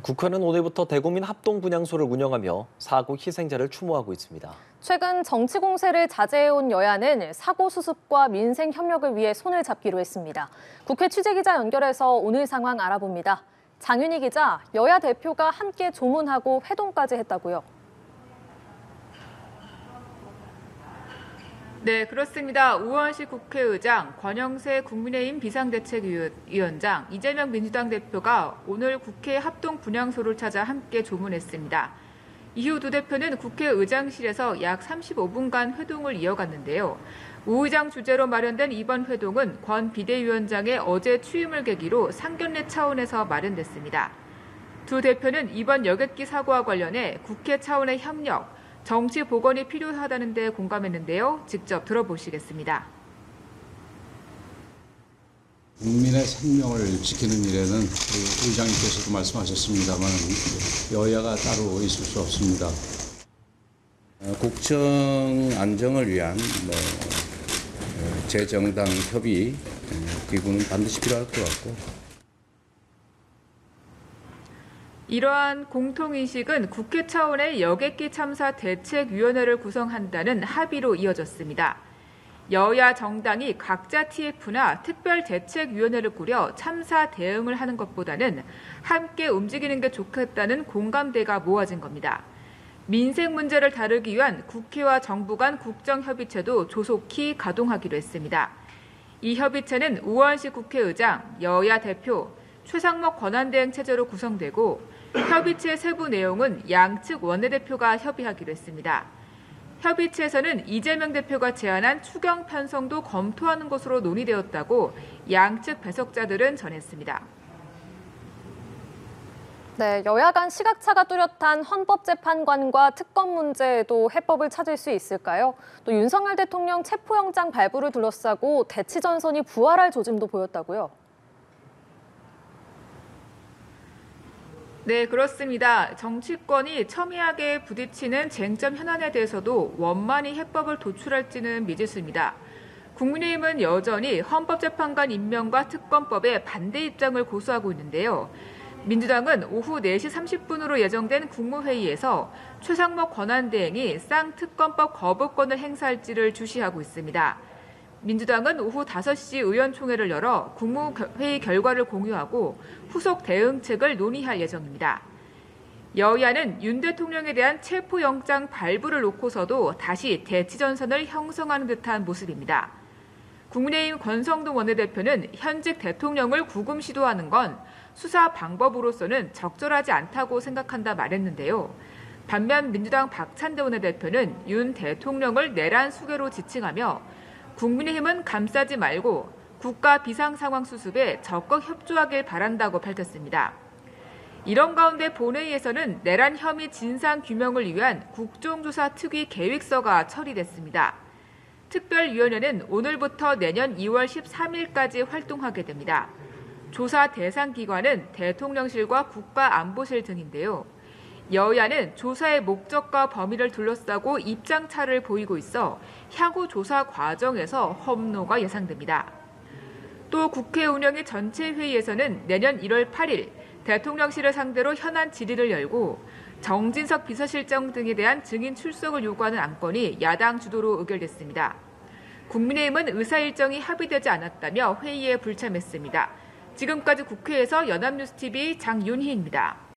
국회는 오늘부터 대국민 합동분향소를 운영하며 사고 희생자를 추모하고 있습니다. 최근 정치 공세를 자제해온 여야는 사고 수습과 민생 협력을 위해 손을 잡기로 했습니다. 국회 취재기자 연결해서 오늘 상황 알아봅니다. 장윤희 기자, 여야 대표가 함께 조문하고 회동까지 했다고요. 네, 그렇습니다. 우원식 국회의장, 권영세 국민의힘 비상대책위원장, 이재명 민주당 대표가 오늘 국회 합동분향소를 찾아 함께 조문했습니다. 이후 두 대표는 국회의장실에서 약 35분간 회동을 이어갔는데요. 우 의장 주재로 마련된 이번 회동은 권 비대위원장의 어제 취임을 계기로 상견례 차원에서 마련됐습니다. 두 대표는 이번 여객기 사고와 관련해 국회 차원의 협력, 정치 복원이 필요하다는 데 공감했는데요. 직접 들어보시겠습니다. 국민의 생명을 지키는 일에는 의장님께서도 말씀하셨습니다만 여야가 따로 있을 수 없습니다. 국정 안정을 위한 재정당 협의 기구는 반드시 필요할 것 같고. 이러한 공통인식은 국회 차원의 여객기 참사 대책위원회를 구성한다는 합의로 이어졌습니다. 여야 정당이 각자 TF나 특별대책위원회를 꾸려 참사 대응을 하는 것보다는 함께 움직이는 게 좋겠다는 공감대가 모아진 겁니다. 민생 문제를 다루기 위한 국회와 정부 간 국정협의체도 조속히 가동하기로 했습니다. 이 협의체는 우원식 국회의장, 여야 대표, 최상목 권한대행 체제로 구성되고 협의체 세부 내용은 양측 원내대표가 협의하기로 했습니다. 협의체에서는 이재명 대표가 제안한 추경 편성도 검토하는 것으로 논의되었다고 양측 배석자들은 전했습니다. 네, 여야 간 시각차가 뚜렷한 헌법재판관과 특검 문제에도 해법을 찾을 수 있을까요? 또 윤석열 대통령 체포영장 발부를 둘러싸고 대치전선이 부활할 조짐도 보였다고요? 네, 그렇습니다. 정치권이 첨예하게 부딪히는 쟁점 현안에 대해서도 원만히 해법을 도출할지는 미지수입니다. 국민의힘은 여전히 헌법재판관 임명과 특검법에 반대 입장을 고수하고 있는데요. 민주당은 오후 4시 30분으로 예정된 국무회의에서 최상목 권한대행이 쌍특검법 거부권을 행사할지를 주시하고 있습니다. 민주당은 오후 5시 의원총회를 열어 국무회의 결과를 공유하고 후속 대응책을 논의할 예정입니다. 여야는 윤 대통령에 대한 체포영장 발부를 놓고서도 다시 대치전선을 형성하는 듯한 모습입니다. 국민의힘 권성동 원내대표는 현직 대통령을 구금 시도하는 건 수사 방법으로서는 적절하지 않다고 생각한다 말했는데요. 반면 민주당 박찬대 원내대표는 윤 대통령을 내란 수괴로 지칭하며 국민의힘은 감싸지 말고 국가 비상상황 수습에 적극 협조하길 바란다고 밝혔습니다. 이런 가운데 본회의에서는 내란 혐의 진상 규명을 위한 국정조사 특위 계획서가 처리됐습니다. 특별위원회는 오늘부터 내년 2월 13일까지 활동하게 됩니다. 조사 대상 기관은 대통령실과 국가안보실 등인데요. 여야는 조사의 목적과 범위를 둘러싸고 입장차를 보이고 있어 향후 조사 과정에서 험로가 예상됩니다. 또 국회 운영위 전체 회의에서는 내년 1월 8일 대통령실을 상대로 현안 질의를 열고 정진석 비서실장 등에 대한 증인 출석을 요구하는 안건이 야당 주도로 의결됐습니다. 국민의힘은 의사 일정이 합의되지 않았다며 회의에 불참했습니다. 지금까지 국회에서 연합뉴스TV 장윤희입니다.